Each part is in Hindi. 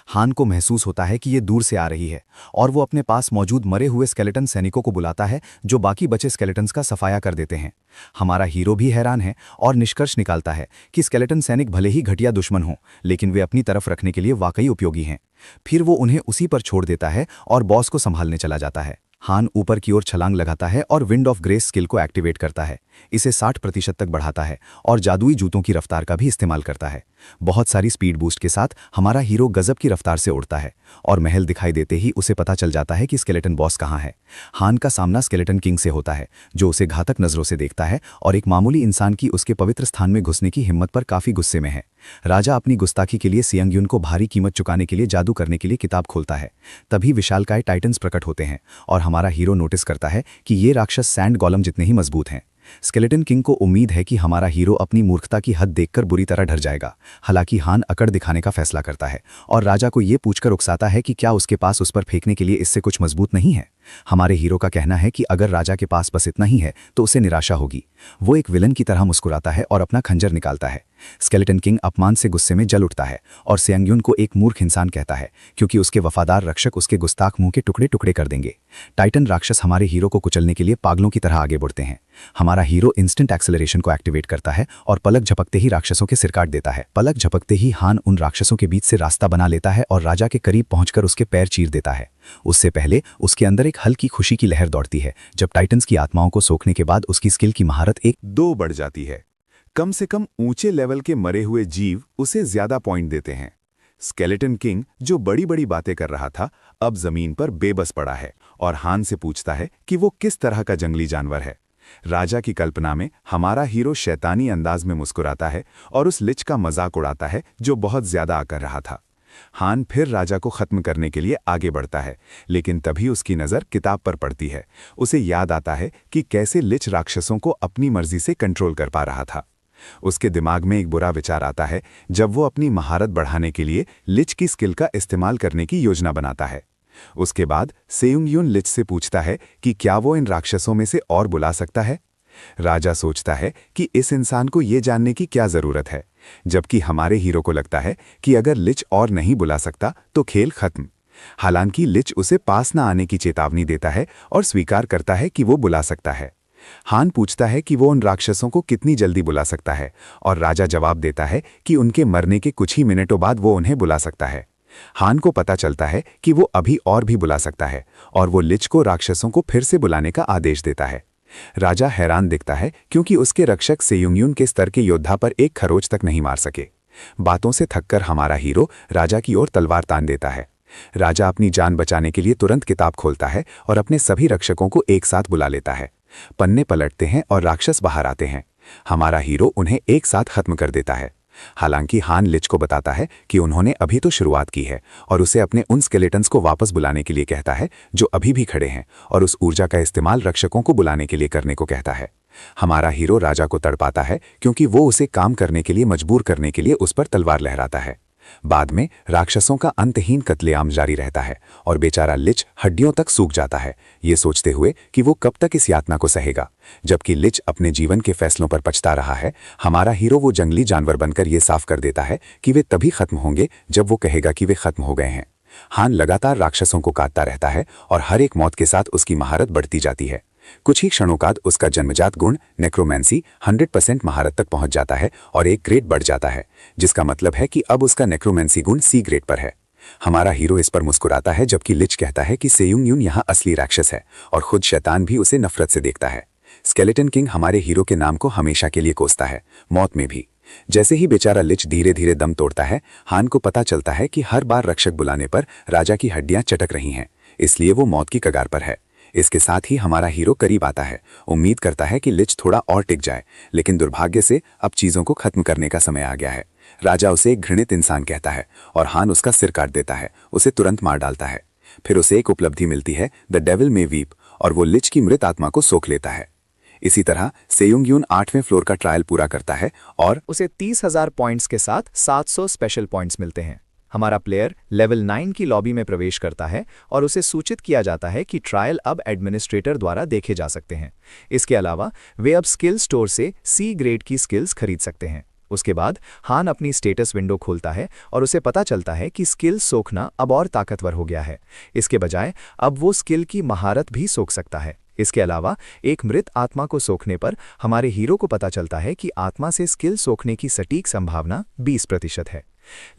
हान को महसूस होता है कि ये दूर से आ रही है और वो अपने पास मौजूद मरे हुए स्केलेटन सैनिकों को बुलाता है जो बाकी बचे स्केलेटन्स का सफाया कर देते हैं। हमारा हीरो भी हैरान है और निष्कर्ष निकालता है कि स्केलेटन सैनिक भले ही घटिया दुश्मन हों, लेकिन वे अपनी तरफ रखने के लिए वाकई उपयोगी हैं। फिर वो उन्हें उसी पर छोड़ देता है और बॉस को संभालने चला जाता है। हान ऊपर की ओर छलांग लगाता है और विंड ऑफ ग्रेस स्किल को एक्टिवेट करता है। इसे 60% तक बढ़ाता है और जादुई जूतों की रफ्तार का भी इस्तेमाल करता है। बहुत सारी स्पीड बूस्ट के साथ हमारा हीरो गजब की रफ्तार से उड़ता है और महल दिखाई देते ही उसे पता चल जाता है कि स्केलेटन बॉस कहाँ है। हान का सामना स्केलेटन किंग से होता है, जो उसे घातक नजरों से देखता है और एक मामूली इंसान की उसके पवित्र स्थान में घुसने की हिम्मत पर काफी गुस्से में है। राजा अपनी गुस्ताखी के लिए सियांग को भारी कीमत चुकाने के लिए जादू करने के लिए किताब खोलता है। तभी विशालकाय टाइटन्स प्रकट होते हैं और हमारा हीरो नोटिस करता है कि ये राक्षस सैंड गोलम जितने ही मजबूत हैं। स्केलेटन किंग को उम्मीद है कि हमारा हीरो अपनी मूर्खता की हद देखकर बुरी तरह डर जाएगा। हालांकि हान अकड़ दिखाने का फैसला करता है और राजा को यह पूछकर उकसाता है कि क्या उसके पास उस पर फेंकने के लिए इससे कुछ मजबूत नहीं है। हमारे हीरो का कहना है कि अगर राजा के पास बस इतना ही है तो उसे निराशा होगी। वो एक विलन की तरह मुस्कुराता है और अपना खंजर निकालता है। स्केलेटन किंग अपमान से गुस्से में जल उठता है और सियांग को एक मूर्ख इंसान कहता है, क्योंकि उसके वफादार रक्षक उसके गुस्ताख मुंह के टुकड़े टुकड़े कर देंगे। टाइटन राक्षस हमारे हीरो को कुचलने के लिए पागलों की तरह आगे बढ़ते हैं। हमारा हीरो इंस्टेंट एक्सेलरेशन को एक्टिवेट करता है और पलक झपकते ही राक्षसों के सिर काट देता है। पलक झपकते ही हान उन राक्षसों के बीच से रास्ता बना लेता है और राजा के करीब पहुंचकर उसके पैर चीर देता है। उससे पहले उसके अंदर एक हल्की खुशी की लहर दौड़ती है जब टाइटन्स की आत्माओं को सोखने के बाद उसकी स्किल की महारत 1-2 बढ़ जाती है। कम से कम ऊंचे लेवल के मरे हुए जीव उसे ज्यादा पॉइंट देते हैं। स्केलेटन किंग, जो बड़ी बड़ी बातें कर रहा था, अब जमीन पर बेबस पड़ा है और हान से पूछता है कि वो किस तरह का जंगली जानवर है। राजा की कल्पना में हमारा हीरो शैतानी अंदाज में मुस्कुराता है और उस लिच का मजाक उड़ाता है जो बहुत ज्यादा आकर रहा था। हान फिर राजा को खत्म करने के लिए आगे बढ़ता है, लेकिन तभी उसकी नज़र किताब पर पड़ती है। उसे याद आता है कि कैसे लिच राक्षसों को अपनी मर्जी से कंट्रोल कर पा रहा था। उसके दिमाग में एक बुरा विचार आता है जब वो अपनी महारत बढ़ाने के लिए लिच की स्किल का इस्तेमाल करने की योजना बनाता है। उसके बाद सेयुंग लिच से पूछता है कि क्या वो इन राक्षसों में से और बुला सकता है। राजा सोचता है कि इस इंसान को ये जानने की क्या जरूरत है, जबकि हमारे हीरो को लगता है कि अगर लिच और नहीं बुला सकता तो खेल खत्म। हालांकि लिच उसे पास न आने की चेतावनी देता है और स्वीकार करता है कि वो बुला सकता है। हान पूछता है कि वो उन राक्षसों को कितनी जल्दी बुला सकता है और राजा जवाब देता है कि उनके मरने के कुछ ही मिनटों बाद वो उन्हें बुला सकता है। हान को पता चलता है कि वो अभी और भी बुला सकता है और वो लिच को राक्षसों को फिर से बुलाने का आदेश देता है। राजा हैरान दिखता है क्योंकि उसके रक्षक सेयुंग के स्तर के योद्धा पर एक खरोच तक नहीं मार सके। बातों से थककर हमारा हीरो राजा की ओर तलवार तान देता है। राजा अपनी जान बचाने के लिए तुरंत किताब खोलता है और अपने सभी रक्षकों को एक साथ बुला लेता है। पन्ने पलटते हैं और राक्षस बाहर आते हैं। हमारा हीरो उन्हें एक साथ खत्म कर देता है। हालांकि हान लिच को बताता है कि उन्होंने अभी तो शुरुआत की है और उसे अपने उन स्केलेटन्स को वापस बुलाने के लिए कहता है जो अभी भी खड़े हैं, और उस ऊर्जा का इस्तेमाल रक्षकों को बुलाने के लिए करने को कहता है। हमारा हीरो राजा को तड़पाता है क्योंकि वो उसे काम करने के लिए मजबूर करने के लिए उस पर तलवार लहराता है। बाद में राक्षसों का अंतहीन कत्लेआम जारी रहता है और बेचारा लिच हड्डियों तक सूख जाता है, ये सोचते हुए कि वो कब तक इस यातना को सहेगा। जबकि लिच अपने जीवन के फैसलों पर पछता रहा है, हमारा हीरो वो जंगली जानवर बनकर ये साफ कर देता है कि वे तभी खत्म होंगे जब वो कहेगा कि वे खत्म हो गए हैं। हान लगातार राक्षसों को काटता रहता है और हर एक मौत के साथ उसकी महारत बढ़ती जाती है। कुछ ही क्षणों बाद उसका जन्मजात गुण नेक्रोमेंसी 100% महारत तक पहुंच जाता है और एक ग्रेड बढ़ जाता है, जिसका मतलब है कि अब उसका नेक्रोमेंसी गुण सी ग्रेड पर है। हमारा हीरो इस पर मुस्कुराता है जबकि लिच कहता है कि सेयुंग यहाँ असली राक्षस है और खुद शैतान भी उसे नफरत से देखता है। स्केलेटन किंग हमारे हीरो के नाम को हमेशा के लिए कोसता है, मौत में भी। जैसे ही बेचारा लिच धीरे धीरे दम तोड़ता है, हान को पता चलता है कि हर बार रक्षक बुलाने पर राजा की हड्डियां चटक रही हैं, इसलिए वो मौत की कगार पर है। इसके साथ ही हमारा हीरो करीब आता है, उम्मीद करता है कि लिच थोड़ा और टिक जाए, लेकिन दुर्भाग्य से अब चीजों को खत्म करने का समय आ गया है। राजा उसे एक घृणित इंसान कहता है और हान उसका सिर काट देता है, उसे तुरंत मार डालता है। फिर उसे एक उपलब्धि मिलती है, द डेविल मे वीप, और वो लिच की मृत आत्मा को सोख लेता है। इसी तरह सेयुंग 8वें फ्लोर का ट्रायल पूरा करता है और उसे 30,000 पॉइंट्स के साथ 700 स्पेशल पॉइंट्स मिलते हैं। हमारा प्लेयर लेवल 9 की लॉबी में प्रवेश करता है और उसे सूचित किया जाता है कि ट्रायल अब एडमिनिस्ट्रेटर द्वारा देखे जा सकते हैं। इसके अलावा वे अब स्किल स्टोर से सी ग्रेड की स्किल्स खरीद सकते हैं। उसके बाद हान अपनी स्टेटस विंडो खोलता है और उसे पता चलता है कि स्किल सोखना अब और ताकतवर हो गया है। इसके बजाय अब वो स्किल की महारत भी सोख सकता है। इसके अलावा एक मृत आत्मा को सोखने पर हमारे हीरो को पता चलता है कि आत्मा से स्किल सोखने की सटीक संभावना 20% है।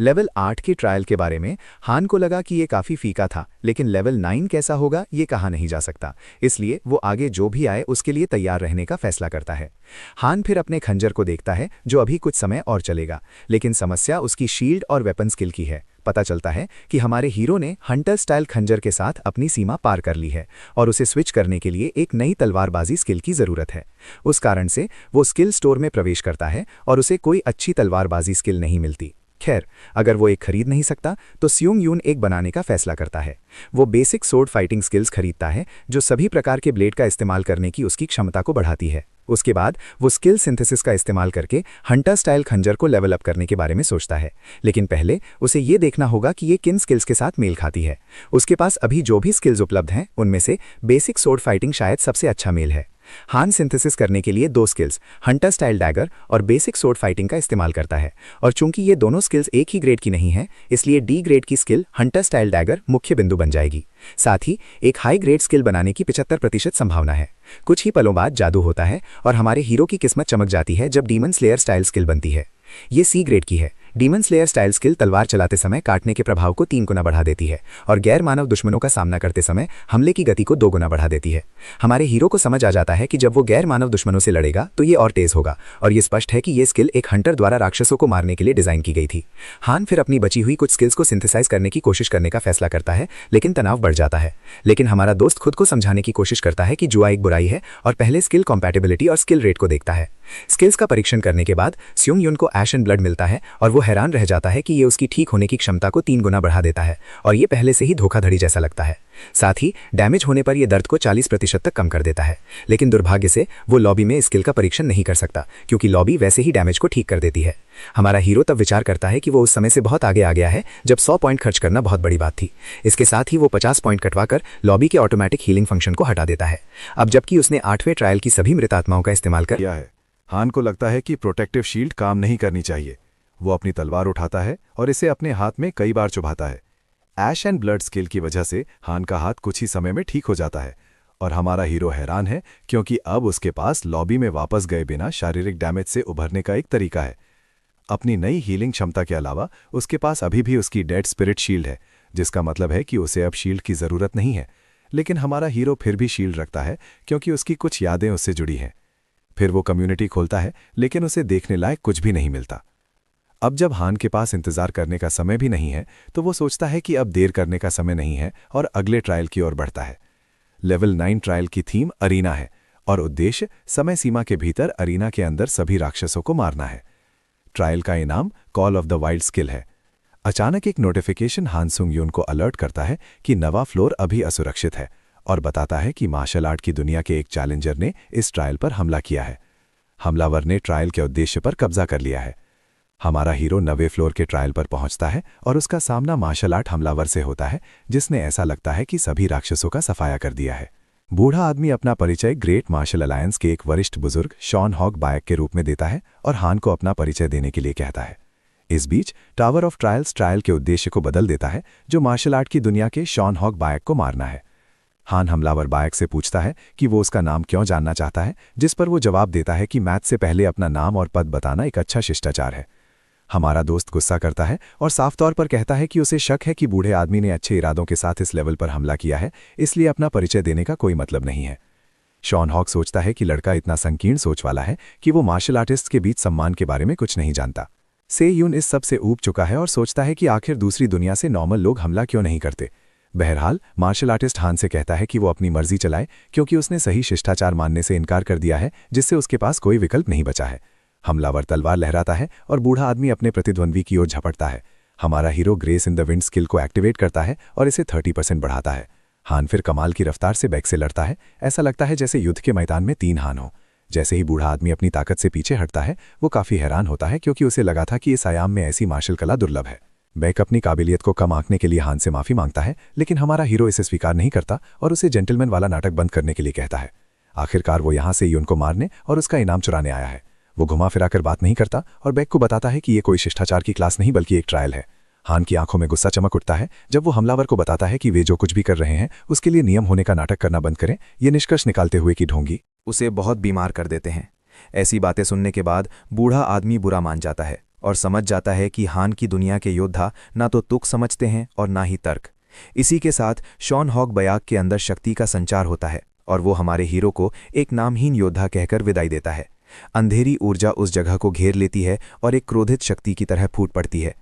लेवल 8 के ट्रायल के बारे में हान को लगा कि ये काफ़ी फीका था, लेकिन लेवल 9 कैसा होगा ये कहा नहीं जा सकता, इसलिए वो आगे जो भी आए उसके लिए तैयार रहने का फैसला करता है। हान फिर अपने खंजर को देखता है जो अभी कुछ समय और चलेगा, लेकिन समस्या उसकी शील्ड और वेपन स्किल की है। पता चलता है कि हमारे हीरो ने हंटर स्टाइल खंजर के साथ अपनी सीमा पार कर ली है और उसे स्विच करने के लिए एक नई तलवारबाजी स्किल की ज़रूरत है। उस कारण से वो स्किल स्टोर में प्रवेश करता है और उसे कोई अच्छी तलवारबाजी स्किल नहीं मिलती। खैर, अगर वो एक खरीद नहीं सकता तो स्यूंग यून एक बनाने का फैसला करता है। वो बेसिक सोर्ड फाइटिंग स्किल्स खरीदता है जो सभी प्रकार के ब्लेड का इस्तेमाल करने की उसकी क्षमता को बढ़ाती है। उसके बाद वो स्किल सिंथेसिस का इस्तेमाल करके हंटर स्टाइल खंजर को लेवल अप करने के बारे में सोचता है, लेकिन पहले उसे ये देखना होगा कि ये किन स्किल्स के साथ मेल खाती है। उसके पास अभी जो भी स्किल्स उपलब्ध हैं उनमें से बेसिक सोर्ड फाइटिंग शायद सबसे अच्छा मेल है। हान सिंथेसिस करने के लिए 2 स्किल्स हंटर स्टाइल डैगर और बेसिक सोर्ड फाइटिंग का इस्तेमाल करता है, और चूंकि ये दोनों स्किल्स एक ही ग्रेड की नहीं हैं, इसलिए डी ग्रेड की स्किल हंटर स्टाइल डैगर मुख्य बिंदु बन जाएगी। साथ ही एक हाई ग्रेड स्किल बनाने की 75% संभावना है। कुछ ही पलों बाद जादू होता है और हमारे हीरो की किस्मत चमक जाती है जब डीमन स्लेयर स्टाइल स्किल बनती है। ये सी ग्रेड की है। डीमन स्लेयर स्टाइल स्किल तलवार चलाते समय काटने के प्रभाव को 3 गुना बढ़ा देती है और गैर मानव दुश्मनों का सामना करते समय हमले की गति को 2 गुना बढ़ा देती है। हमारे हीरो को समझ आ जाता है कि जब वो गैर मानव दुश्मनों से लड़ेगा तो ये और तेज होगा, और ये स्पष्ट है कि ये स्किल एक हंटर द्वारा राक्षसों को मारने के लिए डिजाइन की गई थी। हान फिर अपनी बची हुई कुछ स्किल्स को सिंथेसाइज करने की कोशिश करने का फैसला करता है, लेकिन तनाव बढ़ जाता है। लेकिन हमारा दोस्त खुद को समझाने की कोशिश करता है कि जुआ एक बुराई है और पहले स्किल कॉम्पैटिबिलिटी और स्किल रेट को देखता है। स्किल्स का परीक्षण करने के बाद स्यूंग यून को ऐश एंड ब्लड मिलता है और वो हैरान रह जाता है कि ये उसकी ठीक होने की क्षमता को 3 गुना बढ़ा देता है, और ये पहले से ही धोखाधड़ी जैसा लगता है। साथ ही डैमेज होने पर यह दर्द को 40% तक कम कर देता है। लेकिन दुर्भाग्य से वो लॉबी में स्किल का परीक्षण नहीं कर सकता, क्योंकि लॉबी वैसे ही डैमेज को ठीक कर देती है। हमारा हीरो तब विचार करता है कि वो उस समय से बहुत आगे आ गया है जब 100 पॉइंट खर्च करना बहुत बड़ी बात थी। इसके साथ ही वो 50 पॉइंट कटवाकर लॉबी के ऑटोमेटिक हीलिंग फंक्शन को हटा देता है। अब जबकि उसने 8वें ट्रायल की सभी मृत आत्माओं का इस्तेमाल कर किया है, हान को लगता है कि प्रोटेक्टिव शील्ड काम नहीं करनी चाहिए। वो अपनी तलवार उठाता है और इसे अपने हाथ में कई बार चुभाता है। ऐश एंड ब्लड स्किल की वजह से हान का हाथ कुछ ही समय में ठीक हो जाता है, और हमारा हीरो हैरान है क्योंकि अब उसके पास लॉबी में वापस गए बिना शारीरिक डैमेज से उभरने का एक तरीका है। अपनी नई हीलिंग क्षमता के अलावा उसके पास अभी भी उसकी डेड स्पिरिट शील्ड है, जिसका मतलब है कि उसे अब शील्ड की ज़रूरत नहीं है। लेकिन हमारा हीरो फिर भी शील्ड रखता है क्योंकि उसकी कुछ यादें उससे जुड़ी हैं। फिर वो कम्युनिटी खोलता है, लेकिन उसे देखने लायक कुछ भी नहीं मिलता। अब जब हान के पास इंतजार करने का समय भी नहीं है तो वो सोचता है कि अब देर करने का समय नहीं है और अगले ट्रायल की ओर बढ़ता है। लेवल 9 ट्रायल की थीम अरीना है और उद्देश्य समय सीमा के भीतर अरीना के अंदर सभी राक्षसों को मारना है। ट्रायल का इनाम call of the wild skill है। अचानक एक नोटिफिकेशन हान सुंग यून को अलर्ट करता है कि नवा फ्लोर अभी असुरक्षित है और बताता है कि मार्शल आर्ट की दुनिया के एक चैलेंजर ने इस ट्रायल पर हमला किया है। हमलावर ने ट्रायल के उद्देश्य पर कब्जा कर लिया है। हमारा हीरो 9वें फ्लोर के ट्रायल पर पहुंचता है और उसका सामना मार्शल आर्ट हमलावर से होता है, जिसने ऐसा लगता है कि सभी राक्षसों का सफाया कर दिया है। बूढ़ा आदमी अपना परिचय ग्रेट मार्शल अलायंस के एक वरिष्ठ बुजुर्ग शॉन हॉक बायक के रूप में देता है और हान को अपना परिचय देने के लिए कहता है। इस बीच टावर ऑफ ट्रायल्स ट्रायल के उद्देश्य को बदल देता है, जो मार्शल आर्ट की दुनिया के शॉन हॉक बायक को मारना है। हान हमलावर बायक से पूछता है कि वो उसका नाम क्यों जानना चाहता है, जिस पर वो जवाब देता है कि मैच से पहले अपना नाम और पद बताना एक अच्छा शिष्टाचार है। हमारा दोस्त गुस्सा करता है और साफ तौर पर कहता है कि उसे शक है कि बूढ़े आदमी ने अच्छे इरादों के साथ इस लेवल पर हमला किया है, इसलिए अपना परिचय देने का कोई मतलब नहीं है। शॉन हॉक सोचता है कि लड़का इतना संकीर्ण सोच वाला है कि वो मार्शल आर्टिस्ट के बीच सम्मान के बारे में कुछ नहीं जानता। से यून इस सब से ऊब चुका है और सोचता है कि आखिर दूसरी दुनिया से नॉर्मल लोग हमला क्यों नहीं करते। बहरहाल मार्शल आर्टिस्ट हान से कहता है कि वो अपनी मर्जी चलाए, क्योंकि उसने सही शिष्टाचार मानने से इनकार कर दिया है, जिससे उसके पास कोई विकल्प नहीं बचा है। हमलावर तलवार लहराता है और बूढ़ा आदमी अपने प्रतिद्वंद्वी की ओर झपटता है। हमारा hero grace in the wind skill को एक्टिवेट करता है और इसे 30% बढ़ाता है। हान फिर कमाल की रफ्तार से बैक से लड़ता है। ऐसा लगता है जैसे युद्ध के मैदान में 3 हान हो। जैसे ही बूढ़ा आदमी अपनी ताकत से पीछे हटता है, वो काफी हैरान होता है, क्योंकि उसे लगा था कि इस आयाम में ऐसी मार्शल कला दुर्लभ है। बैक अपनी काबिलियत को कम आंकने के लिए हान से माफी मांगता है, लेकिन हमारा हीरो इसे स्वीकार नहीं करता और उसे जेंटलमैन वाला नाटक बंद करने के लिए कहता है। आखिरकार वो यहाँ से यून को मारने और उसका इनाम चुराने आया है। वो घुमा फिराकर बात नहीं करता और बेक को बताता है कि ये कोई शिष्टाचार की क्लास नहीं बल्कि एक ट्रायल है। हान की आंखों में गुस्सा चमक उठता है जब वो हमलावर को बताता है कि वे जो कुछ भी कर रहे हैं उसके लिए नियम होने का नाटक करना बंद करें, ये निष्कर्ष निकालते हुए कि ढोंगी उसे बहुत बीमार कर देते हैं। ऐसी बातें सुनने के बाद बूढ़ा आदमी बुरा मान जाता है और समझ जाता है कि हान की दुनिया के योद्धा ना तो तुक समझते हैं और ना ही तर्क। इसी के साथ शॉन हॉक बयाक के अंदर शक्ति का संचार होता है और वो हमारे हीरो को एक नामहीन योद्धा कहकर विदाई देता है। अंधेरी ऊर्जा उस जगह को घेर लेती है और एक क्रोधित शक्ति की तरह फूट पड़ती है।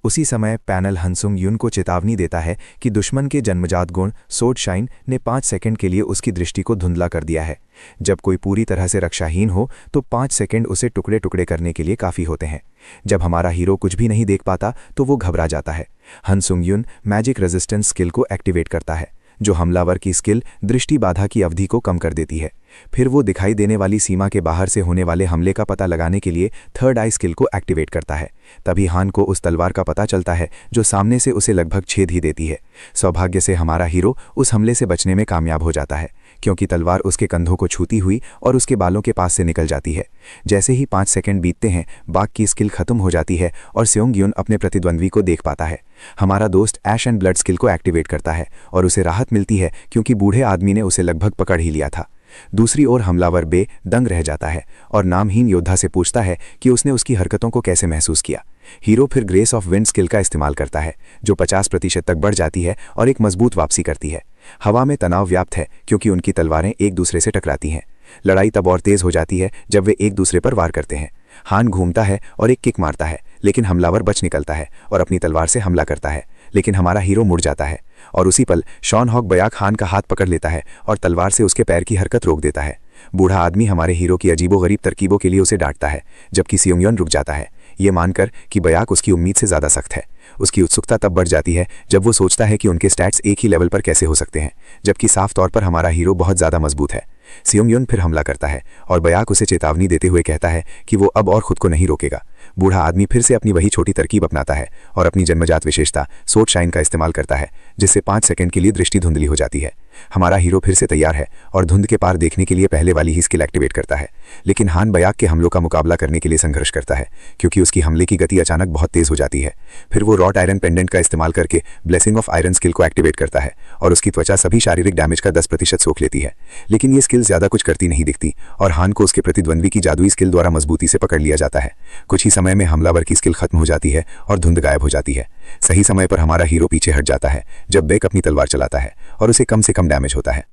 उसी समय पैनल हंसुंग युन को चेतावनी देता है कि दुश्मन के जन्मजात गुण सोड शाइन ने 5 सेकंड के लिए उसकी दृष्टि को धुंधला कर दिया है। जब कोई पूरी तरह से रक्षाहीन हो तो 5 सेकंड उसे टुकड़े टुकड़े करने के लिए काफ़ी होते हैं। जब हमारा हीरो कुछ भी नहीं देख पाता तो वो घबरा जाता है। हंसुंग युन मैजिक रेजिस्टेंस स्किल को एक्टिवेट करता है, जो हमलावर की स्किल दृष्टि बाधा की अवधि को कम कर देती है। फिर वो दिखाई देने वाली सीमा के बाहर से होने वाले हमले का पता लगाने के लिए थर्ड आई स्किल को एक्टिवेट करता है। तभी हान को उस तलवार का पता चलता है जो सामने से उसे लगभग छेद ही देती है। सौभाग्य से हमारा हीरो उस हमले से बचने में कामयाब हो जाता है, क्योंकि तलवार उसके कंधों को छूती हुई और उसके बालों के पास से निकल जाती है। जैसे ही 5 सेकंड बीतते हैं, बाघ की स्किल खत्म हो जाती है और सेओंग युन अपने प्रतिद्वंद्वी को देख पाता है। हमारा दोस्त ऐश एंड ब्लड स्किल को एक्टिवेट करता है और उसे राहत मिलती है क्योंकि बूढ़े आदमी ने उसे लगभग पकड़ ही लिया था। दूसरी ओर हमलावर बे दंग रह जाता है और नामहीन योद्धा से पूछता है कि उसने उसकी हरकतों को कैसे महसूस किया। हीरो फिर ग्रेस ऑफ विंड स्किल का इस्तेमाल करता है, जो 50% तक बढ़ जाती है और एक मजबूत वापसी करती है। हवा में तनाव व्याप्त है क्योंकि उनकी तलवारें एक दूसरे से टकराती हैं। लड़ाई तब और तेज हो जाती है जब वे एक दूसरे पर वार करते हैं। हान घूमता है और एक किक मारता है, लेकिन हमलावर बच निकलता है और अपनी तलवार से हमला करता है, लेकिन हमारा हीरो मुड़ जाता है और उसी पल शॉन हॉक बयाक हान का हाथ पकड़ लेता है और तलवार से उसके पैर की हरकत रोक देता है। बूढ़ा आदमी हमारे हीरो की अजीबोगरीब तरकीबों के लिए उसे डांटता है, जबकि सेओंग युन रुक जाता है, ये मानकर कि बयाक उसकी उम्मीद से ज़्यादा सख्त है। उसकी उत्सुकता तब बढ़ जाती है जब वो सोचता है कि उनके स्टैट्स एक ही लेवल पर कैसे हो सकते हैं, जबकि साफ तौर पर हमारा हीरो बहुत ज़्यादा मजबूत है। सेओंग युन फिर हमला करता है और बयाक उसे चेतावनी देते हुए कहता है कि वो अब और खुद को नहीं रोकेगा। बूढ़ा आदमी फिर से अपनी वही छोटी तरकीब अपनाता है और अपनी जन्मजात विशेषता सोड शाइन का इस्तेमाल करता है, जिससे 5 सेकंड के लिए दृष्टि धुंधली हो जाती है। हमारा हीरो फिर से तैयार है और धुंध के पार देखने के लिए पहले वाली ही स्किल एक्टिवेट करता है, लेकिन हान बयाक के हमलों का मुकाबला करने के लिए संघर्ष करता है क्योंकि उसकी हमले की गति अचानक बहुत तेज हो जाती है। फिर वो रॉट आयरन पेंडेंट का इस्तेमाल करके ब्लेसिंग ऑफ आयरन स्किल को एक्टिवेट करता है और उसकी त्वचा सभी शारीरिक डैमेज का 10% सोख लेती है, लेकिन ये स्किल ज़्यादा कुछ करती नहीं दिखती और हान को उसके प्रतिद्वंद्वी की जादुई स्किल द्वारा मजबूती से पकड़ लिया जाता है। कुछ ही समय में हमलावर की स्किल खत्म हो जाती है और धुंध गायब हो जाती है। सही समय पर हमारा हीरो पीछे हट जाता है जब बेक अपनी तलवार चलाता है और उसे कम से कम डैमेज होता है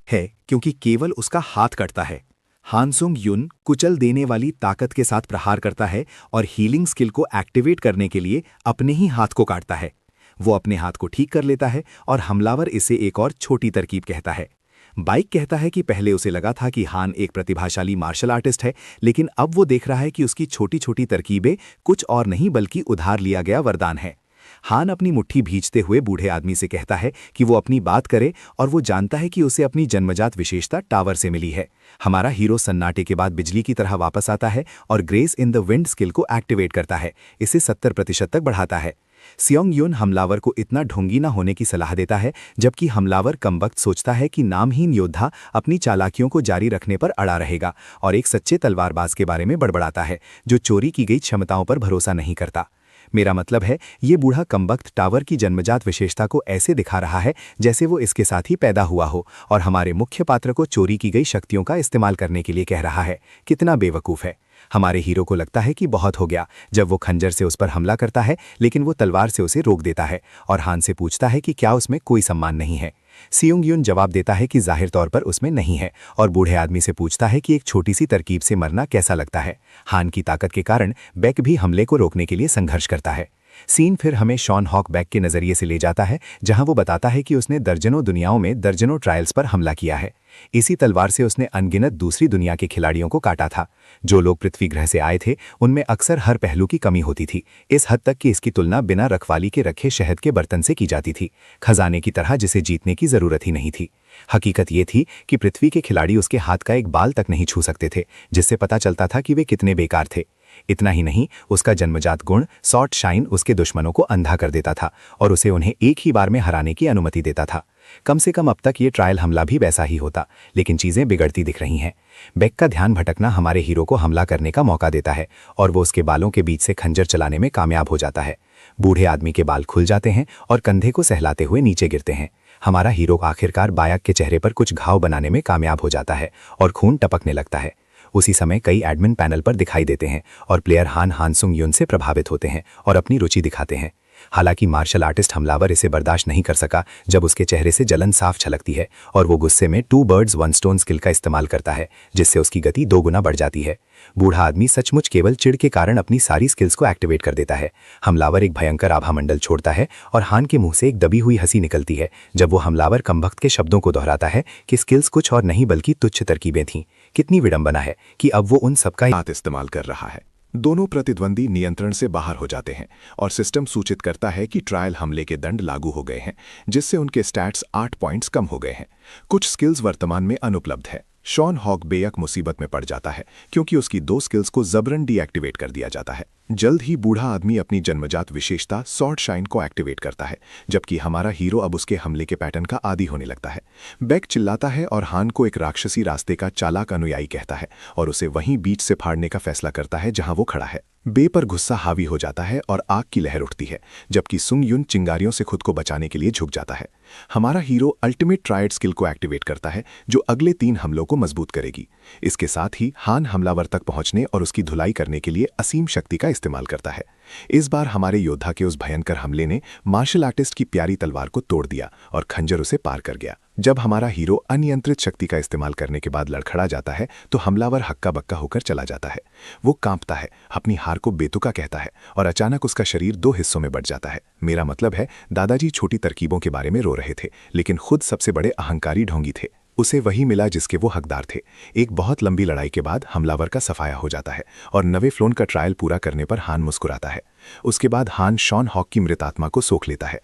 क्योंकि केवल उसका हाथ कटता है। हानसुंग युन कुचल देने वाली ताकत के साथ प्रहार करता है और हीलिंग स्किल को एक्टिवेट करने के लिए अपने ही हाथ को काटता है। वो अपने हाथ को ठीक कर लेता है और हमलावर इसे एक और छोटी तरकीब कहता है। बाइक कहता है कि पहले उसे लगा था कि हान एक प्रतिभाशाली मार्शल आर्टिस्ट है, लेकिन अब वो देख रहा है कि उसकी छोटी छोटी तरकीबें कुछ और नहीं बल्कि उधार लिया गया वरदान है। हान अपनी मुट्ठी भींचते हुए बूढ़े आदमी से कहता है कि वो अपनी बात करे और वो जानता है कि उसे अपनी जन्मजात विशेषता टावर से मिली है। हमारा हीरो सन्नाटे के बाद बिजली की तरह वापस आता है और grace in the wind skill को एक्टिवेट करता है, इसे 70% तक बढ़ाता है। सेओंग युन हमलावर को इतना ढोंगी न होने की सलाह देता है, जबकि हमलावर कमबख्त सोचता है कि नामहीन योद्धा अपनी चालाकियों को जारी रखने पर अड़ा रहेगा और एक सच्चे तलवारबाज के बारे में बड़बड़ाता है जो चोरी की गई क्षमताओं पर भरोसा नहीं करता। मेरा मतलब है, ये बूढ़ा कमबख्त टावर की जन्मजात विशेषता को ऐसे दिखा रहा है जैसे वो इसके साथ ही पैदा हुआ हो और हमारे मुख्य पात्र को चोरी की गई शक्तियों का इस्तेमाल करने के लिए कह रहा है। कितना बेवकूफ़ है। हमारे हीरो को लगता है कि बहुत हो गया जब वो खंजर से उस पर हमला करता है, लेकिन वो तलवार से उसे रोक देता है और हान से पूछता है कि क्या उसमें कोई सम्मान नहीं है। सेओंग युन जवाब देता है कि जाहिर तौर पर उसमें नहीं है और बूढ़े आदमी से पूछता है कि एक छोटी सी तरकीब से मरना कैसा लगता है। हान की ताकत के कारण बेक भी हमले को रोकने के लिए संघर्ष करता है। सीन फिर हमें शॉन हॉक बैक के नजरिए से ले जाता है, जहां वो बताता है कि उसने दर्जनों दुनियाओं में दर्जनों ट्रायल्स पर हमला किया है। इसी तलवार से उसने अनगिनत दूसरी दुनिया के खिलाड़ियों को काटा था। जो लोग पृथ्वी ग्रह से आए थे उनमें अक्सर हर पहलू की कमी होती थी, इस हद तक कि इसकी तुलना बिना रखवाली के रखे शहद के बर्तन से की जाती थी, खजाने की तरह जिसे जीतने की जरूरत ही नहीं थी। हकीकत ये थी कि पृथ्वी के खिलाड़ी उसके हाथ का एक बाल तक नहीं छू सकते थे, जिससे पता चलता था कि वे कितने बेकार थे। इतना ही नहीं, उसका जन्मजात गुण सॉर्ट शाइन उसके दुश्मनों को अंधा कर देता था और उसे उन्हें एक ही बार में हराने की अनुमति देता था। कम से कम अब तक ये ट्रायल हमला भी वैसा ही होता, लेकिन चीजें बिगड़ती दिख रही हैं। बेक का ध्यान भटकना हमारे हीरो को हमला करने का मौका देता है और वो उसके बालों के बीच से खंजर चलाने में कामयाब हो जाता है। बूढ़े आदमी के बाल खुल जाते हैं और कंधे को सहलाते हुए नीचे गिरते हैं। हमारा हीरो आखिरकार बायक के चेहरे पर कुछ घाव बनाने में कामयाब हो जाता है और खून टपकने लगता है। उसी समय कई एडमिन पैनल पर दिखाई देते हैं और प्लेयर हान हानसुंग युन से प्रभावित होते हैं और अपनी रुचि दिखाते हैं। हालांकि मार्शल आर्टिस्ट हमलावर इसे बर्दाश्त नहीं कर सका जब उसके चेहरे से जलन साफ छलकती है और वो गुस्से में 2 birds 1 stone स्किल का इस्तेमाल करता है, जिससे उसकी गति 2 गुना बढ़ जाती है। बूढ़ा आदमी सचमुच केवल चिढ़ के कारण अपनी सारी स्किल्स को एक्टिवेट कर देता है। हमलावर एक भयंकर आभा मंडल छोड़ता है और हान के मुंह से एक दबी हुई हंसी निकलती है जब वो हमलावर कमबख्त के शब्दों को दोहराता है कि स्किल्स कुछ और नहीं बल्कि तुच्छ तरकीबें थीं। कितनी विडंबना है कि अब वो उन सबका इस्तेमाल कर रहा है। दोनों प्रतिद्वंदी नियंत्रण से बाहर हो जाते हैं और सिस्टम सूचित करता है कि ट्रायल हमले के दंड लागू हो गए हैं, जिससे उनके स्टैट्स 8 पॉइंट्स कम हो गए हैं। कुछ स्किल्स वर्तमान में अनुपलब्ध है। शॉन हॉक बेयक मुसीबत में पड़ जाता है क्योंकि उसकी 2 स्किल्स को जबरन डीएक्टिवेट कर दिया जाता है। जल्द ही बूढ़ा आदमी अपनी जन्मजात विशेषता सॉर्ड शाइन को एक्टिवेट करता है, जबकि हमारा हीरो अब उसके हमले के पैटर्न का आदी होने लगता है। बेक चिल्लाता है और हान को एक राक्षसी रास्ते का चालाक अनुयायी कहता है और उसे वहीं बीच से फाड़ने का फैसला करता है जहां वो खड़ा है। बे पर गुस्सा हावी हो जाता है और आग की लहर उठती है, जबकि सुंग युन चिंगारियों से खुद को बचाने के लिए झुक जाता है। हमारा हीरो अल्टीमेट ट्रायड स्किल को एक्टिवेट करता है जो अगले 3 हमलों को मजबूत करेगी। इसके साथ ही हान हमलावर तक पहुंचने और उसकी धुलाई करने के लिए असीम शक्ति का इस्तेमाल करता है। इस बार हमारे योद्धा के उस भयंकर हमले ने मार्शल आर्टिस्ट की प्यारी तलवार को तोड़ दिया और खंजर उसे पार कर गया। जब हमारा हीरो अनियंत्रित शक्ति का इस्तेमाल करने के बाद लड़खड़ा जाता है तो हमलावर हक्का बक्का होकर चला जाता है। वो कांपता है, अपनी हार को बेतुका कहता है और अचानक उसका शरीर 2 हिस्सों में बंट जाता है। मेरा मतलब है, दादाजी छोटी तरकीबों के बारे में रो रहे थे, लेकिन खुद सबसे बड़े अहंकारी ढोंगी थे। उसे वही मिला जिसके वो हकदार थे। एक बहुत लंबी लड़ाई के बाद हमलावर का सफाया हो जाता है और नवे फ्लोन का ट्रायल पूरा करने पर हान मुस्कुराता है। उसके बाद हान शॉन हॉक की मृत आत्मा को सोख लेता है